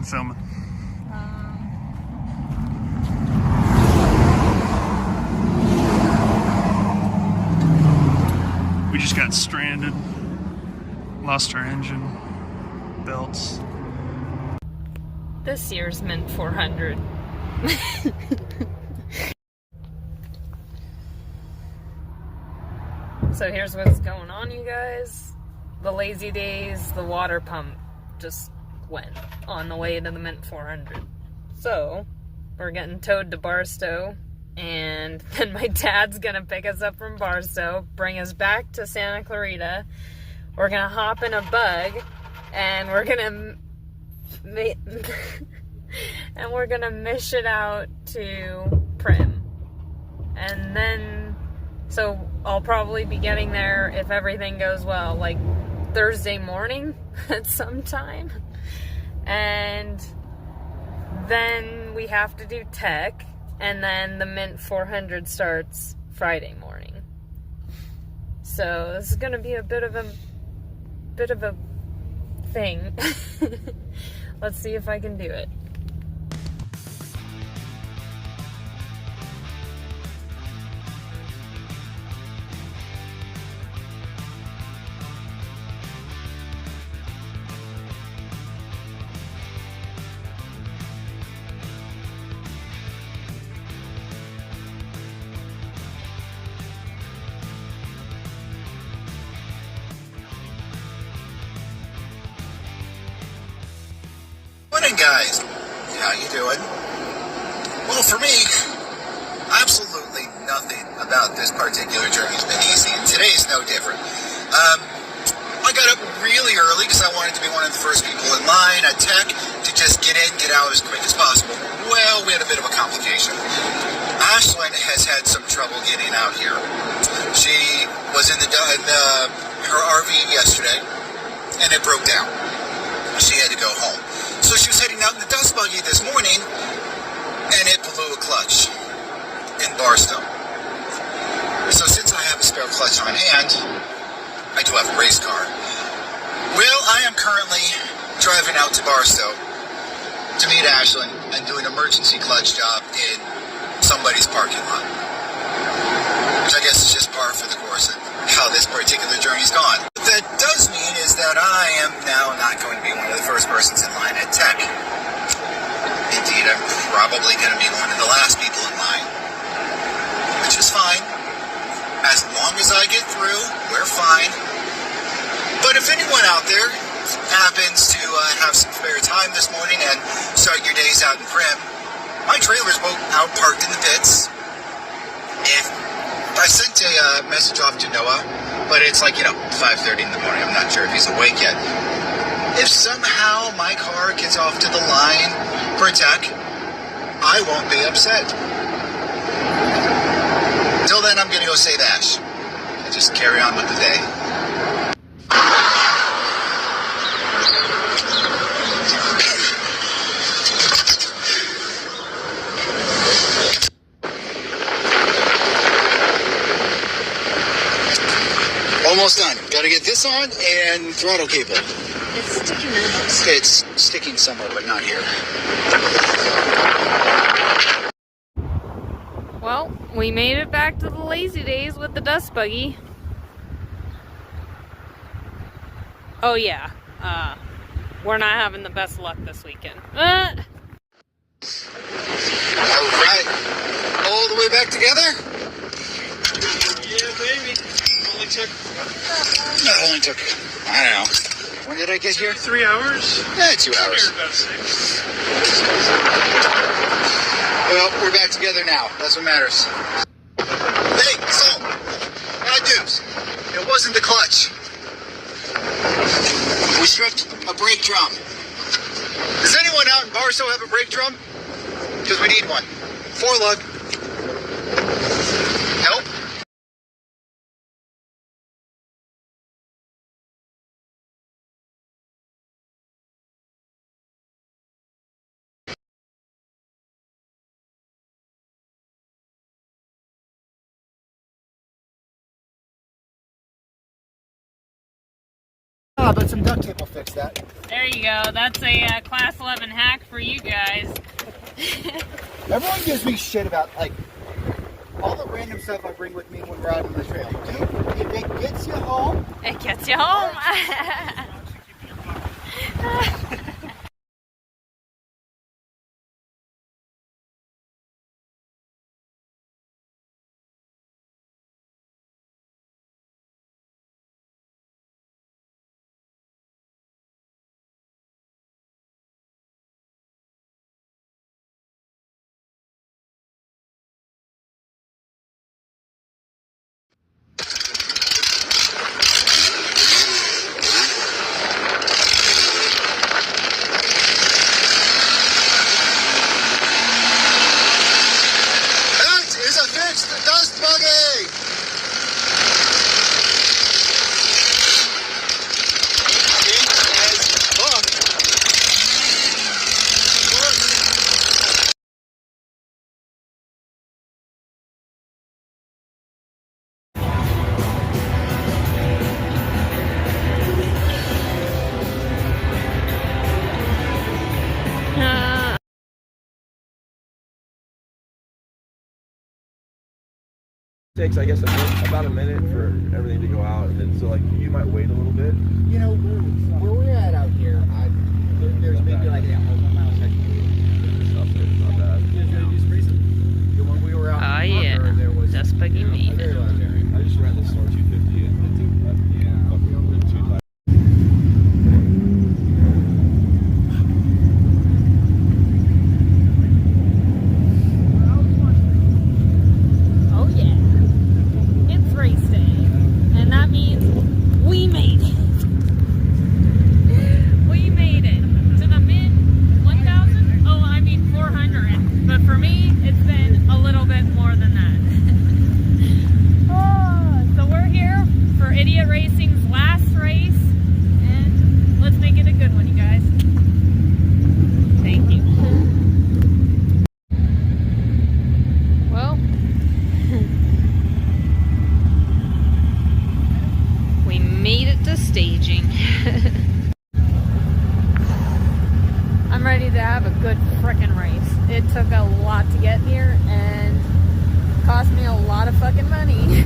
filming. We just got stranded, lost our engine, belts. This year's Mint 400. So here's what's going on, you guys. The lazy days, the water pump just went on the way to the Mint 400. So we're getting towed to Barstow, and then my dad's gonna pick us up from Barstow, bring us back to Santa Clarita. We're gonna hop in a bug, and we're gonna mish it out to Prim. And then, so I'll probably be getting there, if everything goes well, like Thursday morning at some time. And then we have to do tech, and then the Mint 400 starts Friday morning. So this is gonna be a bit of a thing. Let's see if I can do it. Morning, guys. How you doing? Well, for me, absolutely nothing about this particular journey has been easy, and today is no different. I got up really early because I wanted to be one of the first people in line at Tech to just get in, get out as quick as possible. Well, we had a bit of a complication. Ashlyn has had some trouble getting out here. She was in her RV yesterday, and it broke down. She had to go home. So she was heading out in the dust buggy this morning, and it blew a clutch in Barstow. So since I have a spare clutch on hand, I do have a race car. Well, I am currently driving out to Barstow to meet Ashlyn and do an emergency clutch job in somebody's parking lot. Which I guess is just par for the course of how this particular journey's gone. What that does mean is that I am now not going to be one of the first persons in line at Tech. Indeed, I'm probably going to be one of the last people in line. Which is fine. As long as I get through, we're fine. But if anyone out there happens to have some spare time this morning and start your days out in Prim, my trailer's both out parked in the pits. If I sent a message off to Noah, but it's like, 5:30 in the morning. I'm not sure if he's awake yet. If somehow my car gets off to the line for Tech, I won't be upset. Till then, I'm going to go save Ash and just carry on with the day. Almost done. Got to get this on and throttle cable. It's sticking out. It's sticking somewhere, but not here. Well, we made it back to the lazy days with the dust buggy. Oh yeah, we're not having the best luck this weekend. Alright, all the way back together? Yeah, baby. Only took, I don't know. When did I get here? 3 hours? 2 hours. About 6. Well, we're back together now. That's what matters. Hey, so, bad news. It wasn't the clutch. We stripped a brake drum. Does anyone out in Barstow have a brake drum? Because we need one. 4-lug. Help? Ah, but some duct tape will fix that. There you go. That's a class 11 hack for you guys. Everyone gives me shit about, like, all the random stuff I bring with me when we're out on the trail. Dude, if it gets you home... It gets you home. That is a fixed dust buggy! Takes, I guess, about a minute for everything to go out, and then so like you might wait a little bit. You know, where we're at out here, there's maybe like a mile section. Not bad. The one we were out Oh in yeah, Parker, there was Dust Buggy a made very it. large area. I just ran the Star 250 and it took fucking 2 times. Oh yeah, it's race day, and that means we made it. We made it to the mid 1,000. Oh, I mean 400. But for me, it's been a little bit more than that. Oh, so we're here for Idiot Racing's last race, and let's make it a good one, you guys. Thank you. Well. We made it to staging. I'm ready to have a good frickin' race. It took a lot to get here and cost me a lot of fucking money.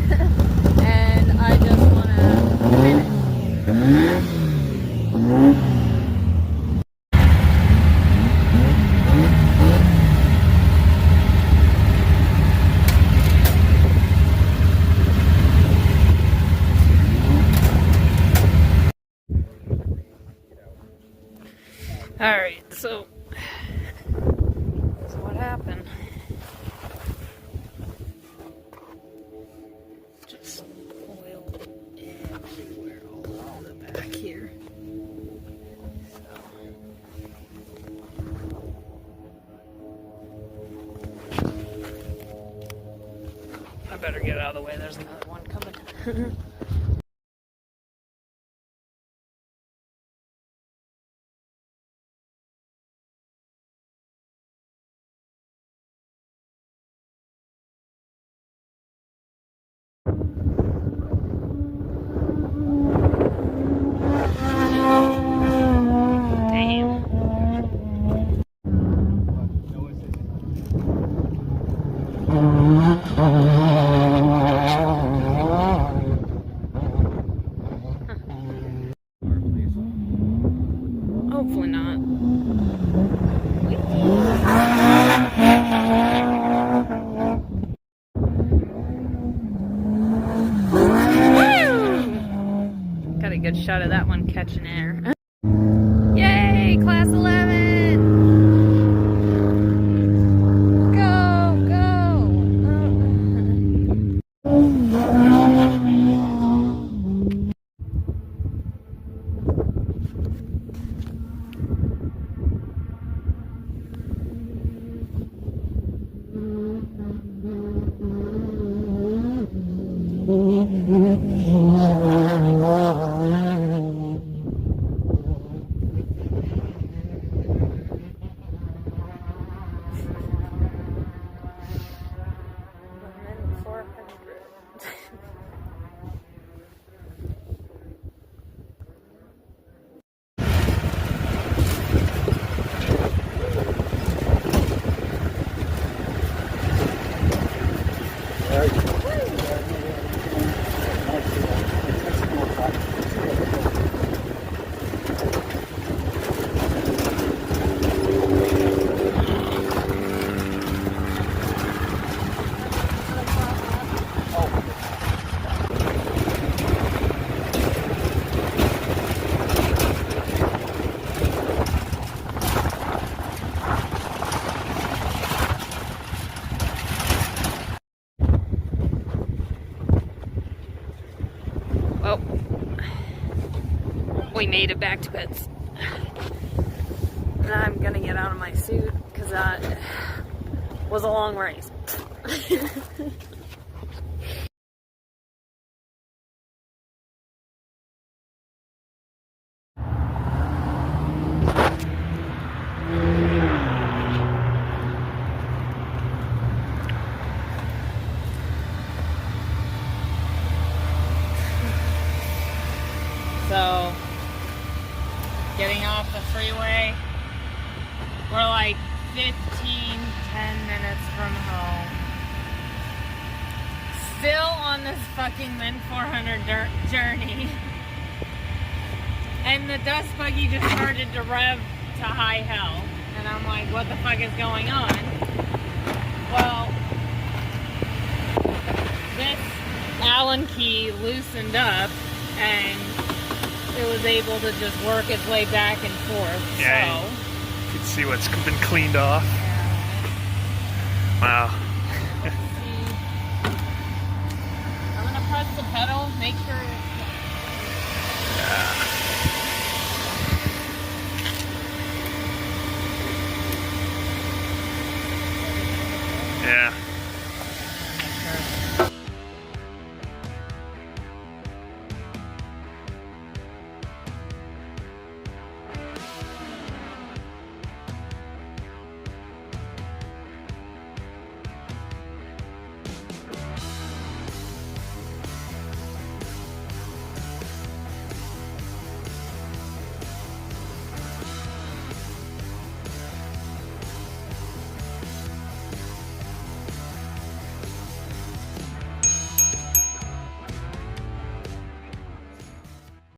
And I just wanna win it. Alright, so what happened? Just oil everywhere all the back here. I better get out of the way, there's another one coming. Hopefully not. Got a good shot of that one catching air. Yay, class 11! Go, Well, we made it back to beds. Now I'm gonna get out of my suit because that was a long race. So, getting off the freeway, we're like 10 minutes from home. Still on this fucking Min 400 journey. And the dust buggy just started to rev to high hell. And I'm like, what the fuck is going on? Well, this Allen key loosened up and it was able to just work its way back and forth. Yeah, so you can see what's been cleaned off. Wow. let's see. I'm gonna press the pedal, make sure